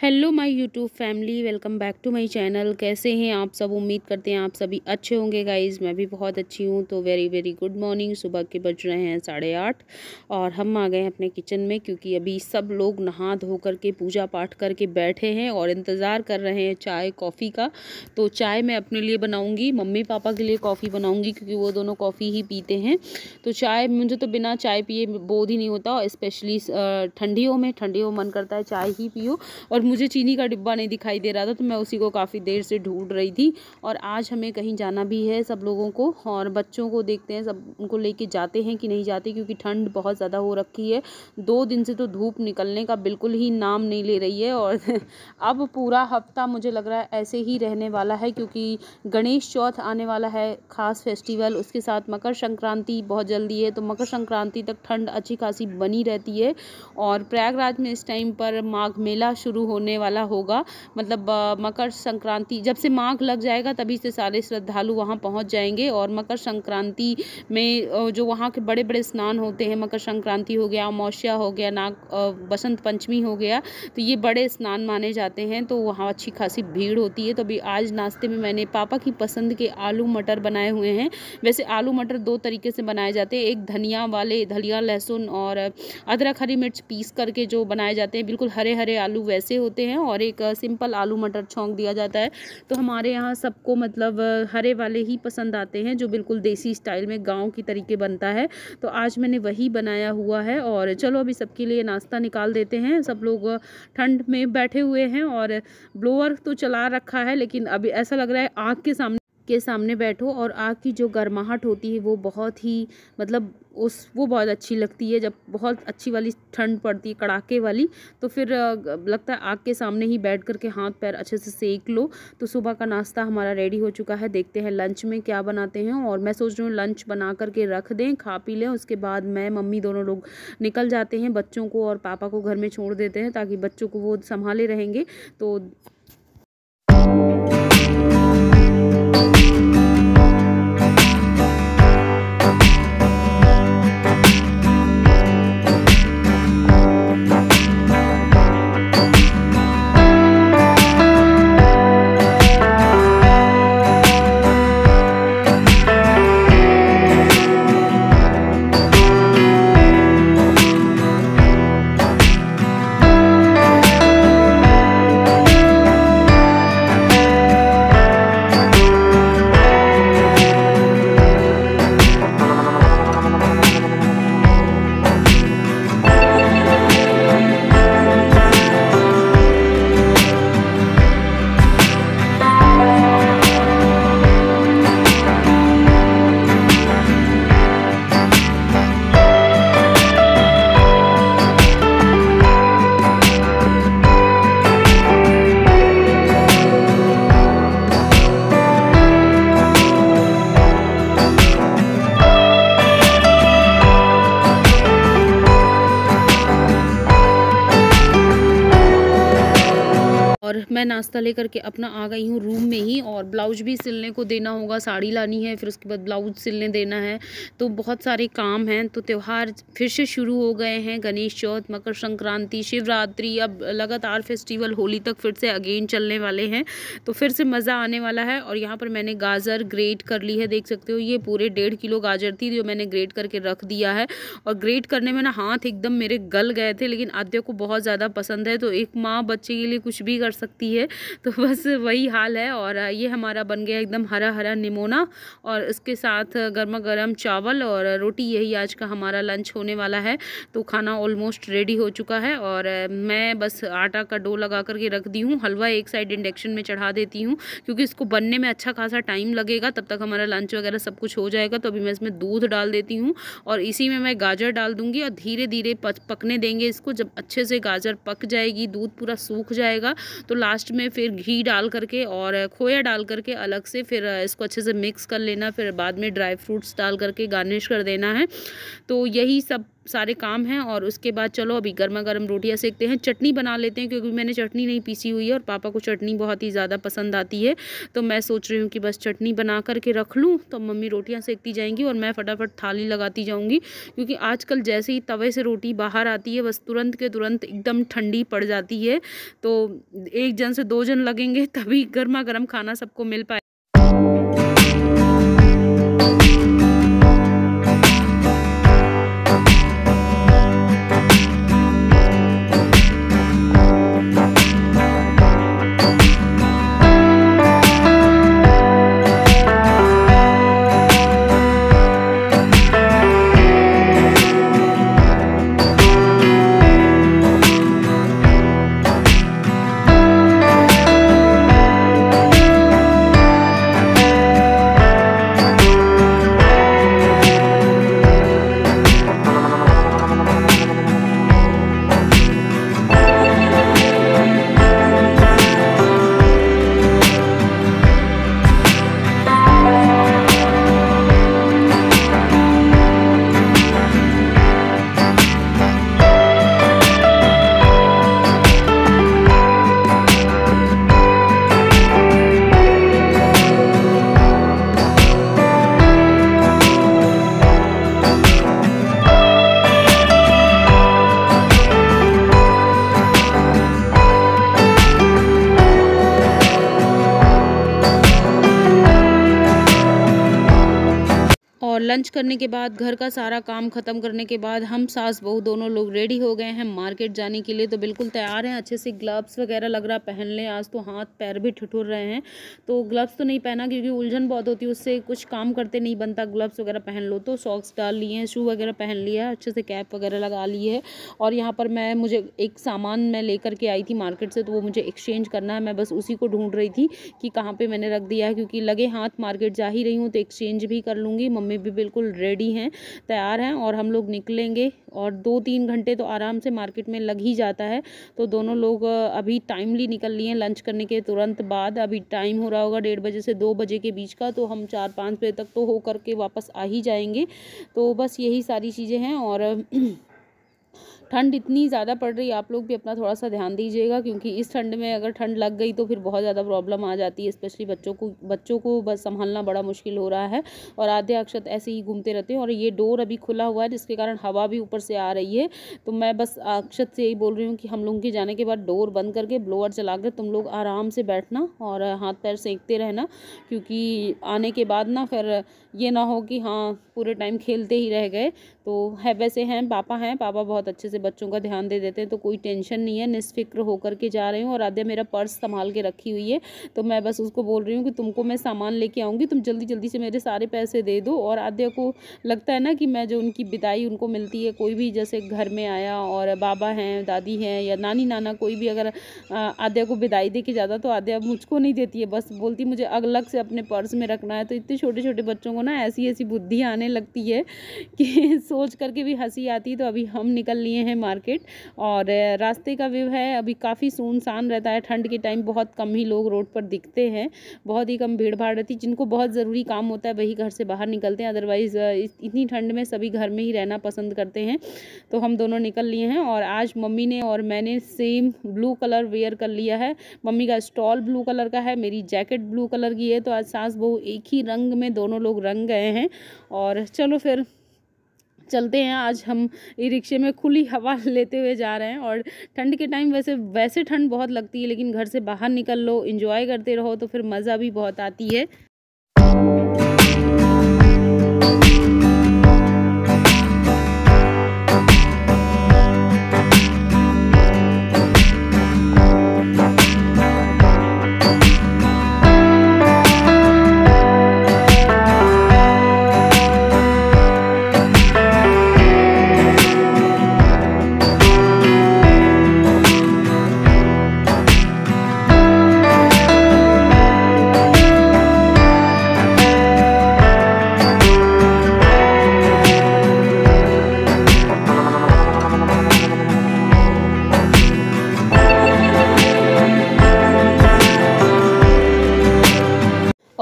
Hello my YouTube family, welcome back to my channel. कैसे हैं आप सब? उम्मीद करते हैं आप सभी अच्छे होंगे गाइज़। मैं भी बहुत अच्छी हूँ। तो वेरी वेरी गुड मॉर्निंग। सुबह के बज रहे हैं 8:30 और हम आ गए हैं अपने किचन में, क्योंकि अभी सब लोग नहा धो करके पूजा पाठ करके बैठे हैं और इंतज़ार कर रहे हैं चाय कॉफ़ी का। तो चाय मैं अपने लिए बनाऊँगी, मम्मी पापा के लिए कॉफ़ी बनाऊँगी, क्योंकि वो दोनों कॉफ़ी ही पीते हैं। तो चाय मुझे तो बिना चाय पिए बोध ही नहीं होता, और स्पेशली ठंडियों में मन करता है चाय ही पियो। और मुझे चीनी का डिब्बा नहीं दिखाई दे रहा था, तो मैं उसी को काफ़ी देर से ढूंढ रही थी। और आज हमें कहीं जाना भी है सब लोगों को, और बच्चों को देखते हैं सब उनको लेके जाते हैं कि नहीं जाते, क्योंकि ठंड बहुत ज़्यादा हो रखी है। 2 दिन से तो धूप निकलने का बिल्कुल ही नाम नहीं ले रही है। और अब पूरा हफ्ता मुझे लग रहा है ऐसे ही रहने वाला है, क्योंकि गणेश चौथ आने वाला है, ख़ास फेस्टिवल। उसके साथ मकर संक्रांति बहुत जल्दी है, तो मकर संक्रांति तक ठंड अच्छी खासी बनी रहती है। और प्रयागराज में इस टाइम पर माघ मेला शुरू होने वाला होगा। मतलब मकर संक्रांति जब से माघ लग जाएगा तभी से सारे श्रद्धालु वहां पहुंच जाएंगे। और मकर संक्रांति में जो वहां के बड़े बड़े स्नान होते हैं, मकर संक्रांति हो गया, अमावस्या हो गया, बसंत पंचमी हो गया, तो ये बड़े स्नान माने जाते हैं। तो वहाँ अच्छी खासी भीड़ होती है। तो अभी आज नाश्ते में मैंने पापा की पसंद के आलू मटर बनाए हुए हैं। वैसे आलू मटर 2 तरीके से बनाए जाते हैं। एक धनिया वाले, धनिया लहसुन और अदरक हरी मिर्च पीस करके जो बनाए जाते हैं, बिल्कुल हरे हरे आलू वैसे होते हैं। और एक सिंपल आलू मटर छौंक दिया जाता है। तो हमारे यहाँ सबको मतलब हरे वाले ही पसंद आते हैं, जो बिल्कुल देसी स्टाइल में गांव की तरीके बनता है। तो आज मैंने वही बनाया हुआ है। और चलो अभी सबके लिए नाश्ता निकाल देते हैं। सब लोग ठंड में बैठे हुए हैं और ब्लोअर तो चला रखा है, लेकिन अभी ऐसा लग रहा है आग के सामने बैठो और आग की जो गर्माहट होती है वो बहुत ही मतलब वो बहुत अच्छी लगती है। जब बहुत अच्छी वाली ठंड पड़ती है, कड़ाके वाली, तो फिर लगता है आग के सामने ही बैठ करके हाथ पैर अच्छे से सेक लो। तो सुबह का नाश्ता हमारा रेडी हो चुका है। देखते हैं लंच में क्या बनाते हैं। और मैं सोच रही हूँ लंच बना करके रख दें, खा पी लें, उसके बाद मैं मम्मी दोनों लोग निकल जाते हैं। बच्चों को और पापा को घर में छोड़ देते हैं, ताकि बच्चों को वो संभाले रहेंगे। तो और मैं नाश्ता लेकर के अपना आ गई हूँ रूम में ही। और ब्लाउज भी सिलने को देना होगा, साड़ी लानी है, फिर उसके बाद ब्लाउज सिलने देना है। तो बहुत सारे काम हैं। तो त्यौहार फिर से शुरू हो गए हैं, गणेश चौथ, मकर संक्रांति, शिवरात्रि, अब लगातार फेस्टिवल होली तक फिर से अगेन चलने वाले हैं। तो फिर से मज़ा आने वाला है। और यहाँ पर मैंने गाजर ग्रेट कर ली है, देख सकते हो। ये पूरे 1.5 किलो गाजर थी जो मैंने ग्रेट करके रख दिया है। और ग्रेट करने में ना हाथ एकदम मेरे गल गए थे, लेकिन आद्या को बहुत ज़्यादा पसंद है। तो एक माँ बच्चे के लिए कुछ भी कर सकती है, तो बस वही हाल है। और ये हमारा बन गया एकदम हरा हरा निमोना, और इसके साथ गर्मा गर्म चावल और रोटी। यही आज का हमारा लंच होने वाला है। तो खाना ऑलमोस्ट रेडी हो चुका है। और मैं बस आटा का डो लगा करके रख दी हूँ। हलवा एक साइड इंडक्शन में चढ़ा देती हूँ, क्योंकि इसको बनने में अच्छा खासा टाइम लगेगा। तब तक हमारा लंच वगैरह सब कुछ हो जाएगा। तो अभी मैं इसमें दूध डाल देती हूँ, और इसी में मैं गाजर डाल दूँगी, और धीरे धीरे पकने देंगे इसको। जब अच्छे से गाजर पक जाएगी, दूध पूरा सूख जाएगा, तो लास्ट में फिर घी डाल करके और खोया डाल करके अलग से फिर इसको अच्छे से मिक्स कर लेना। फिर बाद में ड्राई फ्रूट्स डाल करके गार्निश कर देना है। तो यही सब सारे काम हैं और उसके बाद चलो अभी गर्मा गर्म रोटियां सेकते हैं। चटनी बना लेते हैं क्योंकि मैंने चटनी नहीं पीसी हुई है और पापा को चटनी बहुत ही ज़्यादा पसंद आती है। तो मैं सोच रही हूँ कि बस चटनी बना करके रख लूँ तो मम्मी रोटियां सेकती जाएंगी और मैं फटाफट थाली लगाती जाऊँगी, क्योंकि आजकल जैसे ही तवे से रोटी बाहर आती है बस तुरंत के तुरंत एकदम ठंडी पड़ जाती है। तो एक जन से 2 जन लगेंगे तभी गर्मा गर्म खाना सबको मिल पाए। और लंच करने के बाद घर का सारा काम ख़त्म करने के बाद हम सास बहू दोनों लोग रेडी हो गए हैं मार्केट जाने के लिए। तो बिल्कुल तैयार हैं, अच्छे से ग्लव्स वगैरह लग रहा पहन लें। आज तो हाथ पैर भी ठिठुर रहे हैं तो ग्लव्स तो नहीं पहना क्योंकि उलझन बहुत होती है, उससे कुछ काम करते नहीं बनता। ग्लव्स वगैरह पहन लो तो सॉक्स डाल लिए हैं, शू वगैरह पहन लिया, अच्छे से कैप वगैरह लगा ली है। और यहाँ पर मुझे एक सामान मैं लेकर के आई थी मार्केट से, तो वो मुझे एक्सचेंज करना है। मैं बस उसी को ढूंढ रही थी कि कहाँ पर मैंने रख दिया है, क्योंकि लगे हाथ मार्केट जा ही रही हूँ तो एक्सचेंज भी कर लूँगी। मम्मी भी बिल्कुल रेडी हैं, तैयार हैं और हम लोग निकलेंगे। और 2-3 घंटे तो आराम से मार्केट में लग ही जाता है। तो दोनों लोग अभी टाइमली निकल लिए हैं लंच करने के तुरंत बाद। अभी टाइम हो रहा होगा 1:30 बजे से 2 बजे के बीच का, तो हम 4-5 बजे तक तो हो करके वापस आ ही जाएंगे। तो बस यही सारी चीज़ें हैं। और ठंड इतनी ज़्यादा पड़ रही है, आप लोग भी अपना थोड़ा सा ध्यान दीजिएगा, क्योंकि इस ठंड में अगर ठंड लग गई तो फिर बहुत ज़्यादा प्रॉब्लम आ जाती है। स्पेशली बच्चों को बस संभालना बड़ा मुश्किल हो रहा है। और आधे अक्षत ऐसे ही घूमते रहते हैं। और ये डोर अभी खुला हुआ है जिसके कारण हवा भी ऊपर से आ रही है। तो मैं बस अक्षत से यही बोल रही हूँ कि हम लोगों के जाने के बाद डोर बंद करके ब्लोअर चला कर तुम लोग आराम से बैठना और हाथ पैर सेंकते रहना, क्योंकि आने के बाद ना फिर ये ना हो कि हाँ पूरे टाइम खेलते ही रह गए। तो है वैसे हैं पापा बहुत अच्छे से बच्चों का ध्यान दे देते हैं, तो कोई टेंशन नहीं है, निश्फिक्र होकर के जा रही हूँ। और आद्या मेरा पर्स संभाल के रखी हुई है, तो मैं बस उसको बोल रही हूँ कि तुमको मैं सामान लेके आऊँगी, तुम जल्दी जल्दी से मेरे सारे पैसे दे दो। और आद्या को लगता है ना कि मैं जो उनकी विदाई उनको मिलती है, कोई भी जैसे घर में आया और बाबा हैं दादी हैं या नानी नाना कोई भी अगर आद्या को विदाई दे के जाता तो आद्या मुझको नहीं देती है, बस बोलती मुझे अलग से अपने पर्स में रखना है। तो इतने छोटे छोटे बच्चों को ना ऐसी ऐसी बुद्धि आने लगती है कि सोच करके भी हंसी आती। तो अभी हम निकल लिए हैं मार्केट और रास्ते का व्यू है अभी काफ़ी सुनसान रहता है। ठंड के टाइम बहुत कम ही लोग रोड पर दिखते हैं, बहुत ही कम भीड़ भाड़ रहती। जिनको बहुत ज़रूरी काम होता है वही घर से बाहर निकलते हैं, अदरवाइज़ इतनी ठंड में सभी घर में ही रहना पसंद करते हैं। तो हम दोनों निकल लिए हैं और आज मम्मी ने और मैंने सेम ब्लू कलर वेयर कर लिया है। मम्मी का स्टॉल ब्लू कलर का है, मेरी जैकेट ब्लू कलर की है। तो आज सास बहू एक ही रंग में दोनों लोग रंग गए हैं। और चलो फिर चलते हैं। आज हम ई रिक्शे में खुली हवा लेते हुए जा रहे हैं। और ठंड के टाइम वैसे ठंड बहुत लगती है, लेकिन घर से बाहर निकल लो, एंजॉय करते रहो तो फिर मज़ा भी बहुत आती है।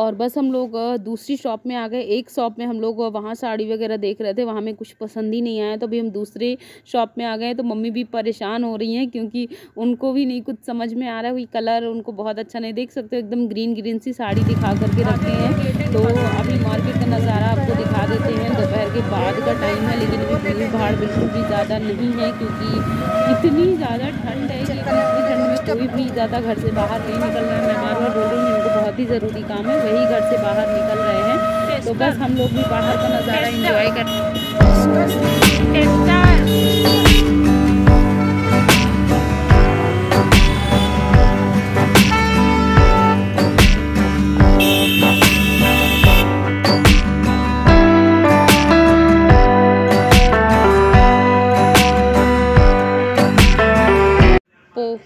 और बस हम लोग दूसरी शॉप में आ गए। एक शॉप में हम लोग वहाँ साड़ी वगैरह देख रहे थे, वहाँ में कुछ पसंद ही नहीं आया, तो अभी हम दूसरे शॉप में आ गए। तो मम्मी भी परेशान हो रही हैं क्योंकि उनको भी नहीं कुछ समझ में आ रहा है, कोई कलर उनको बहुत अच्छा नहीं, देख सकते हो एकदम ग्रीन ग्रीन सी साड़ी दिखा करके रखे हैं। तो अभी मार्केट का नज़ारा आपको दिखा देते हैं। दोपहर के बाद का टाइम है, लेकिन अभी भीड़ भाड़ बिल्कुल भी ज़्यादा नहीं है क्योंकि इतनी ज़्यादा ठंड है कि इतनी ठंड में कोई भी ज़्यादा घर से बाहर नहीं निकल रहा है। मैं बार बार बोल रही हूँ, इनको बहुत ही ज़रूरी काम है, वही घर से बाहर निकल रहे हैं। तो बस हम लोग भी बाहर का नज़ारा एंजॉय कर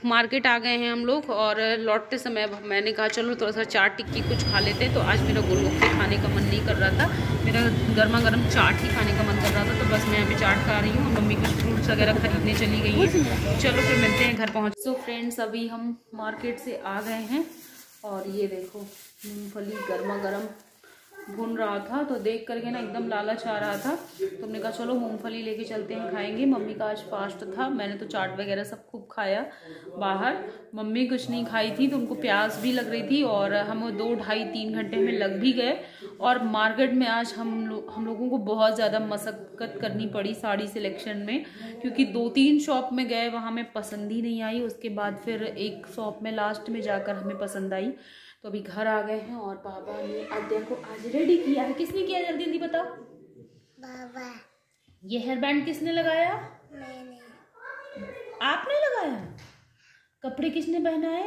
मार्केट आ गए हैं हम लोग। और लौटते समय मैंने कहा चलो थोड़ा सा चाट टिक्की कुछ खा लेते हैं। तो आज मेरा गोलगप्पे खाने का मन नहीं कर रहा था, मेरा गर्मा गर्म चाट ही खाने का मन कर रहा था। तो बस मैं अभी चाट खा रही हूँ, मम्मी कुछ फ्रूट्स वगैरह खरीदने चली गई है। चलो फिर मिलते हैं घर पहुँच। सो फ्रेंड्स, अभी हम मार्केट से आ गए हैं और ये देखो मूँगफली गर्मा गर्म भून रहा था, तो देख करके ना एकदम लालच आ रहा था। तो हमने कहा चलो मूंगफली लेके चलते हैं, खाएंगे। मम्मी का आज फास्ट था, मैंने तो चाट वगैरह सब खूब खाया बाहर। मम्मी कुछ नहीं खाई थी, तो उनको प्यास भी लग रही थी। और हम 2 ढाई 3 घंटे में लग भी गए। और मार्केट में आज हम लोगों को बहुत ज़्यादा मशक्क़त करनी पड़ी साड़ी सिलेक्शन में, क्योंकि 2-3 शॉप में गए, वहाँ में पसंद ही नहीं आई। उसके बाद फिर एक शॉप में लास्ट में जाकर हमें पसंद आई। तो अभी घर आ गए हैं और पापा ने आद्या को आज रेडी किया है। किसने किया, जल्दी जल्दी बताओ। बाबा। ये हेयर बैंड किसने लगाया? मैंने। आपने लगाया? कपड़े किसने पहनाए?